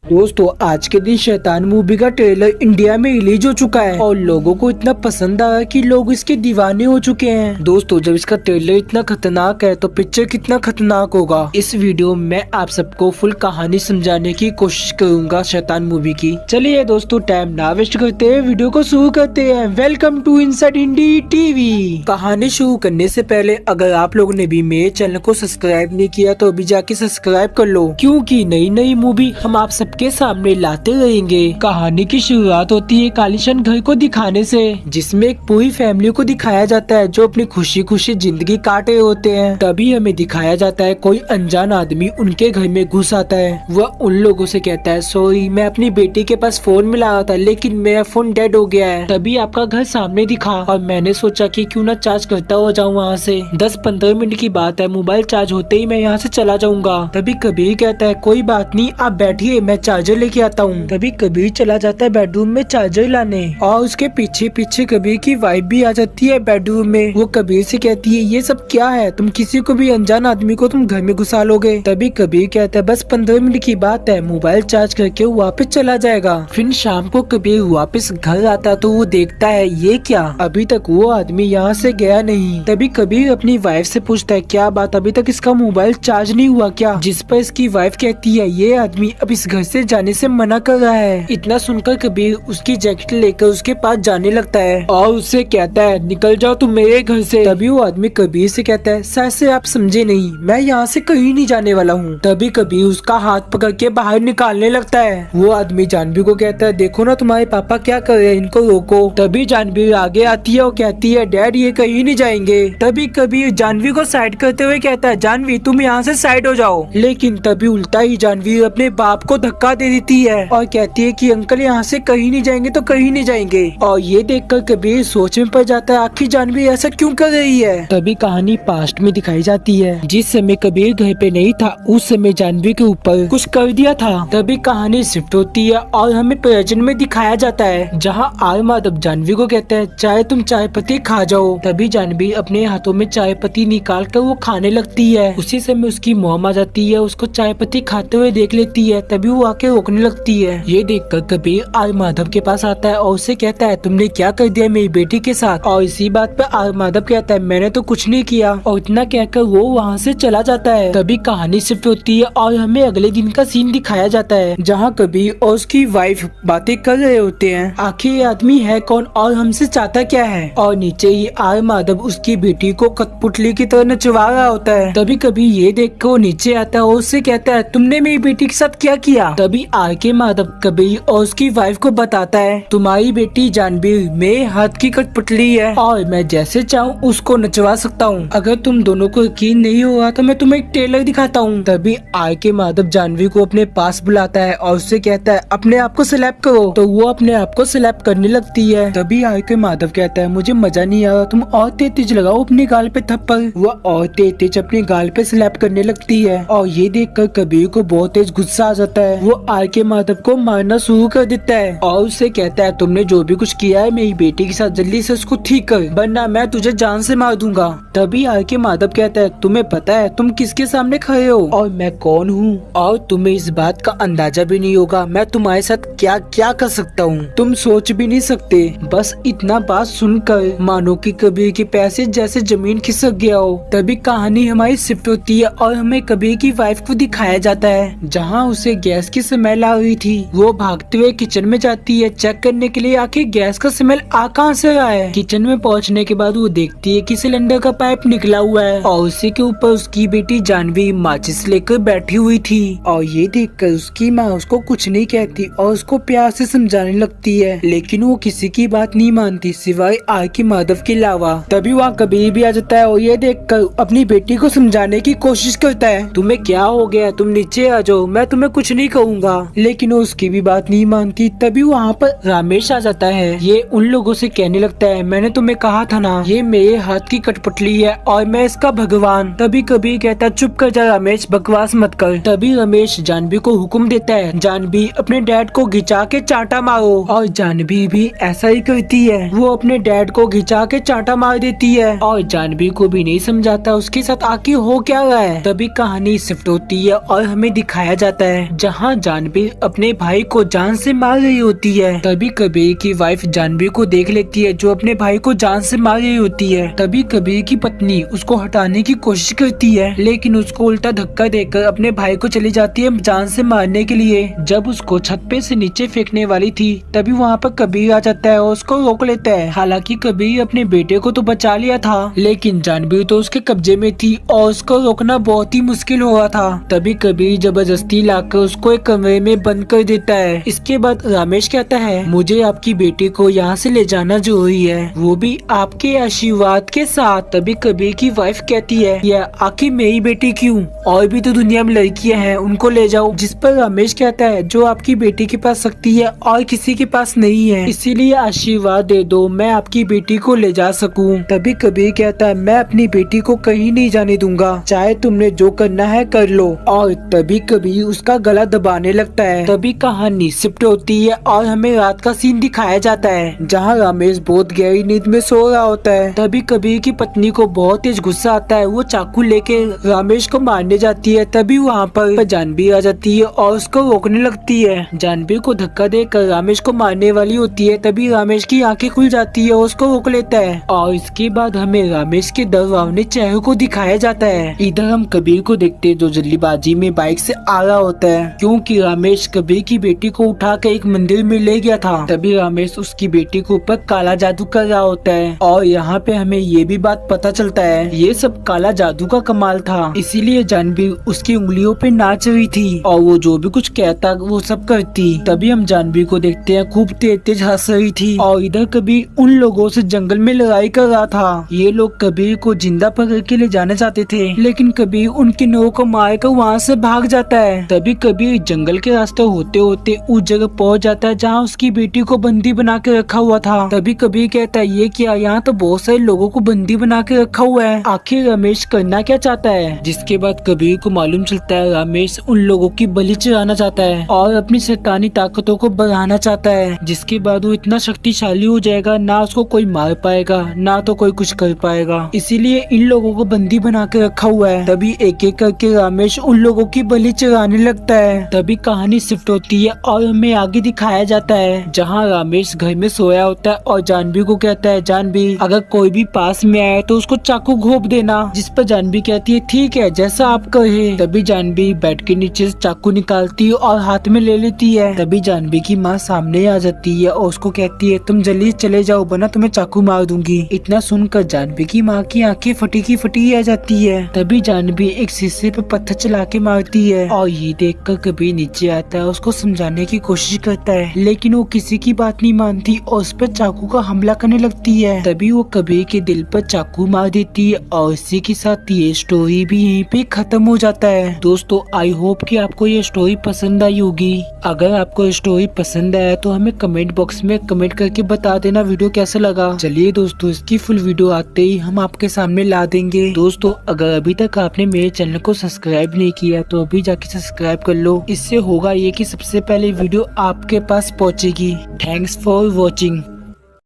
दोस्तों आज के दिन शैतान मूवी का ट्रेलर इंडिया में रिलीज हो चुका है और लोगों को इतना पसंद आया कि लोग इसके दीवाने हो चुके हैं। दोस्तों जब इसका ट्रेलर इतना खतरनाक है तो पिक्चर कितना खतरनाक होगा। इस वीडियो में आप सबको फुल कहानी समझाने की कोशिश करूंगा शैतान मूवी की। चलिए दोस्तों टाइम ना वेस्ट करते हैं, वीडियो को शुरू करते हैं। Welcome to inside Hindi TV. कहानी शुरू करने से पहले अगर आप लोगों ने भी मेरे चैनल को सब्सक्राइब नहीं किया तो अभी जाके सब्सक्राइब कर लो, क्योंकि नई नई मूवी हम आप सबके सामने लाते रहेंगे। कहानी की शुरुआत होती है कालीशन घर को दिखाने से, जिसमें एक पूरी फैमिली को दिखाया जाता है जो अपनी खुशी खुशी जिंदगी काटे होते हैं। तभी हमें दिखाया जाता है कोई अनजान आदमी उनके घर में घुस आता है। वह उन लोगों से कहता है सॉरी मैं अपनी बेटी के पास फोन मिला रहा था लेकिन मेरा फोन डेड हो गया है। तभी आपका घर सामने दिखा और मैंने सोचा कि क्यों ना चार्ज करता हो जाऊँ वहाँ से। 10-15 मिनट की बात है, मोबाइल चार्ज होते ही मैं यहाँ से चला जाऊंगा। तभी कबीर कहता है कोई बात नहीं आप बैठिए मैं चार्जर लेके आता हूँ। तभी कबीर चला जाता है बेडरूम में चार्जर लाने और उसके पीछे पीछे कबीर की वाइफ भी आ जाती है बेडरूम में। वो कबीर से कहती है ये सब क्या है, तुम किसी को भी अनजान आदमी को तुम घर में घुसा लोगे। तभी कबीर कहता है बस 15 मिनट की बात है, मोबाइल चार्ज करके वापस चला जाएगा। फिर शाम को कबीर वापस घर आता तो वो देखता है ये क्या, अभी तक वो आदमी यहाँ से गया नहीं। तभी कबीर अपनी वाइफ से पूछता है क्या बात अभी तक इसका मोबाइल चार्ज नहीं हुआ क्या, जिस पर इसकी वाइफ कहती है ये आदमी अब इस घर से जाने से मना कर रहा है। इतना सुनकर कबीर उसकी जैकेट लेकर उसके पास जाने लगता है और उससे कहता है निकल जाओ तुम मेरे घर से। तभी वो आदमी कबीर से कहता है शायद से आप समझे नहीं, मैं यहाँ से कहीं नहीं जाने वाला हूँ। तभी कबीर उसका हाथ पकड़ के बाहर निकालने लगता है। वो आदमी जानवी को कहता है देखो ना तुम्हारे पापा क्या कर रहे हैं, इनको रोको। तभी जानवी आगे आती है और कहती है डैड ये कहीं नहीं जाएंगे। तभी कबीर जानवी को साइड करते हुए कहता है जानवी तुम यहाँ से साइड हो जाओ, लेकिन तभी उल्टा ही जानवी अपने बाप को धक्का दे देती है और कहती है कि अंकल यहाँ से कहीं नहीं जाएंगे तो कहीं नहीं जाएंगे। और ये देखकर कबीर सोच में पड़ जाता है आखिर जानवी ऐसा क्यों कर रही है। तभी कहानी पास्ट में दिखाई जाती है, जिस समय कबीर घर पे नहीं था उस समय जानवी के ऊपर कुछ कर दिया था। तभी कहानी शिफ्ट होती है और हमें प्रेजेंट में दिखाया जाता है, जहाँ आर माधव जानवी को कहता है चाहे तुम चाय पत्ती खा जाओ। तभी जानवी अपने हाथों में चाय पत्ती निकाल कर वो खाने लगती है। उसी समय उसकी मॉम आ जाती है, उसको चाय पत्ती खाते हुए देख लेती है। तभी वो आके रोकने लगती है। ये देखकर कबीर आर माधव के पास आता है और उससे कहता है तुमने क्या कर दिया मेरी बेटी के साथ। और इसी बात पे आर माधव कहता है मैंने तो कुछ नहीं किया, और इतना कहकर वो वहाँ से चला जाता है। तभी कहानी शिफ्ट होती है और हमें अगले दिन का सीन दिखाया जाता है, जहाँ कबीर और उसकी वाइफ बातें कर रहे होते हैं आखिर ये आदमी है कौन और हमसे चाहता क्या है। और नीचे ही आर माधव उसकी बेटी को कठपुतली की तरह नचवा रहा होता है। तभी कबीर ये देख कर वो नीचे आता है और उससे कहता है तुमने मेरी बेटी के साथ क्या किया। तभी आर के माधव कबीर और उसकी वाइफ को बताता है तुम्हारी बेटी जानवी मेरे हाथ की कठपुतली है और मैं जैसे चाहूँ उसको नचवा सकता हूँ। अगर तुम दोनों को यकीन नहीं हुआ तो मैं तुम्हें एक टेलर दिखाता हूँ। तभी आर के माधव जानवी को अपने पास बुलाता है और उससे कहता है अपने आप को स्लैप करो। तो वो अपने आप को स्लैप करने लगती है। तभी आर के माधव कहता है मुझे मजा नहीं आ रहा, तुम और तेज लगाओ अपने गाल पे थप्पड़। वो और तेज अपने गाल पे स्लैप करने लगती है और ये देखकर कबीर को बहुत तेज गुस्सा आ जाता है। वो आर के माधव को मारना शुरू कर देता है और उससे कहता है तुमने जो भी कुछ किया है मेरी बेटी के साथ जल्दी से उसको ठीक कर, वरना मैं तुझे जान से मार दूंगा। तभी आर के माधव कहता है तुम्हें पता है तुम किसके सामने खड़े हो और मैं कौन हूँ, और तुम्हें इस बात का अंदाजा भी नहीं होगा मैं तुम्हारे साथ क्या क्या कर सकता हूँ, तुम सोच भी नहीं सकते। बस इतना बात सुनकर मानो कि कबीर के पैसे जैसे जमीन खिसक गया हो। तभी कहानी हमारी शिफ्ट होती है और हमें कबीर की वाइफ को दिखाया जाता है, जहाँ उसे गैस की स्मेल आ रही थी। वो भागते हुए किचन में जाती है चेक करने के लिए आखिर गैस का स्मेल आ कहाँ से रहा है। किचन में पहुँचने के बाद वो देखती है कि सिलेंडर का पाइप निकला हुआ है और उसी के ऊपर उसकी बेटी जानवी माचिस लेकर बैठी हुई थी। और ये देखकर उसकी माँ उसको कुछ नहीं कहती और उसको प्यार से समझाने लगती है, लेकिन वो किसी की बात नहीं मानती सिवाय आर के माधव के अलावा। तभी वहाँ कबीर भी आ जाता है और ये देखकर अपनी बेटी को समझाने की कोशिश करता है तुम्हें क्या हो गया, तुम नीचे आ जाओ मैं तुम्हें कुछ नहीं कहूँगा, लेकिन वो उसकी भी बात नहीं मानती। तभी वहाँ पर रमेश आ जाता है। ये उन लोगों से कहने लगता है मैंने तुम्हें कहा था ना ये मेरे हाथ की कठपुतली है और मैं इसका भगवान। तभी कबीर कहता चुप कर जा रमेश, बकवास मत कर। तभी रमेश जानवी को हुक्म देता है जानवी अपने डैड को घिंचा के चांटा मारो, और जानवी भी ऐसा ही करती है। वो अपने डैड को घिंचा के चांटा मार देती है और जानवी को भी नहीं समझाता उसके साथ आखिर हो क्या रहा है। तभी कहानी शिफ्ट होती है और हमें दिखाया जाता है जहाँ जानवी अपने भाई को जान से मार रही होती है। तभी कबीर की वाइफ जानवी को देख लेती है जो अपने भाई को जान से मार रही होती है। तभी कबीर की पत्नी उसको हटाने की कोशिश करती है, लेकिन उसको उल्टा धक्का देकर अपने भाई को चली जाती है जान से मारने के लिए। जब उसको छत पे से नीचे फेंकने वाली थी तभी वहाँ पर कबीर आ जाता है और उसको रोक लेता है। हालांकि कबीर अपने बेटे को तो बचा लिया था, लेकिन जानवी तो उसके कब्जे में थी और उसको रोकना बहुत ही मुश्किल हो रहा था। तभी कबीर जबरदस्ती लाकर उसको एक कमरे में बंद कर देता है। इसके बाद रमेश कहता है, मुझे आपकी बेटी को यहाँ से ले जाना जरूरी है, वो भी आपके आशीर्वाद के साथ। तभी कबीर की वाइफ कहती है, यह आखिर मेरी बेटी क्यों, और भी तो दुनिया में लड़कियां हैं, उनको ले जाओ। जिस पर रमेश कहता है, जो आपकी बेटी के पास शक्ति है और किसी के पास नहीं है, इसीलिए आशीर्वाद दे दो, मैं आपकी बेटी को ले जा सकूं। तभी कबीर कहता है, मैं अपनी बेटी को कहीं नहीं जाने दूंगा, चाहे तुमने जो करना है कर लो। और तभी कबीर उसका गला दबाने लगता है। तभी कहानी शिफ्ट होती है और हमें रात का सीन दिखाया जाता है जहाँ रमेश बहुत गहरी नींद में सो रहा होता है। तभी कबीर की पत्नी को बहुत तेज गुस्सा आता है, वो चाकू लेके रमेश को मारने जाती है। तभी वहाँ पर जानवी आ जाती है और उसको रोकने लगती है। जानवी को धक्का देकर रमेश को मारने वाली होती है। तभी रमेश की आंखें खुल जाती है और उसको रोक लेता है और इसके बाद हमें रमेश के डरावने चेहरे को दिखाया जाता है। इधर हम कबीर को देखते हैं जो जल्दीबाजी में बाइक से आ रहा होता है, क्योंकि रमेश कबीर की बेटी को उठाकर एक मंदिर में ले गया था। तभी रमेश उसकी बेटी के ऊपर काला जादू कर रहा होता है और यहाँ पे हमें ये भी बात पता चलता है ये सब काला जादू का कमाल था, इसीलिए जानवी उसकी उंगलियों पे नाच रही थी और वो जो भी कुछ कहता वो सब करती। तभी हम जानवी को देखते हैं खूब तेज तेज हंस रही थी और इधर कबीर उन लोगों से जंगल में लड़ाई कर रहा था। ये लोग कबीर को जिंदा पकड़ के ले जाने चाहते थे, लेकिन कबीर उनके नौ को मारकर वहाँ से भाग जाता है। तभी कबीर जंगल के रास्ते होते होते उस जगह पहुँच जाता है जहाँ उसकी बेटी को बंदी बना के रखा हुआ था। तभी कबीर कहता है, ये क्या, यहाँ तो बहुत सारे लोगों को बंदी बना के रखा हुआ है, आखिर रमेश करना क्या चाहता है। जिसके बाद कबीर को मालूम चलता है रमेश उन लोगों की बलि चढ़ाना चाहता है और अपनी शैतानी ताकतों को बढ़ाना चाहता है। जिसके बाद वो इतना शक्तिशाली हो जाएगा, ना उसको कोई मार पाएगा ना तो कोई कुछ कर पाएगा, इसीलिए इन लोगों को बंदी बना के रखा हुआ है। तभी एक एक करके रमेश उन लोगों की बलि चढ़ाने लगता है। तभी कहानी शिफ्ट होती है और हमें आगे दिखाया जाता है जहाँ रमेश घर में सोया होता है और जानवी को कहता है, जानवी अगर कोई भी पास में आए तो उसको चाकू घोंप देना। जिस पर जानवी कहती है, ठीक है जैसा आप कहे। तभी जानवी बेड के नीचे से चाकू निकालती है और हाथ में ले लेती है। तभी जानवी की माँ सामने आ जाती है और उसको कहती है, तुम जल्दी चले जाओ वरना तुम्हें चाकू मार दूंगी। इतना सुनकर जानवी की माँ की आंखें फटी की फटी आ जाती है। तभी जानवी एक शीशे पे पत्थर चला के मारती है और ये देखकर कबीर नीचे आता है, उसको समझाने की कोशिश करता है, लेकिन वो किसी की बात नहीं मानती और उस पर चाकू का हमला करने लगती है। तभी वो कबीर के दिल पर चाकू मार देती है और इसी के साथ ये स्टोरी भी यहीं पे खत्म हो जाता है। दोस्तों आई होप कि आपको ये स्टोरी पसंद आई होगी। अगर आपको स्टोरी पसंद आया तो हमें कमेंट बॉक्स में कमेंट करके बता देना वीडियो कैसा लगा। चलिए दोस्तों, इसकी फुल वीडियो आते ही हम आपके सामने ला देंगे। दोस्तों अगर अभी तक आपने मेरे चैनल को सब्सक्राइब नहीं किया तो अभी जाके सब्सक्राइब कर लो। इससे होगा ये कि सबसे पहले वीडियो आपके पास पहुंचेगी। Thanks for watching.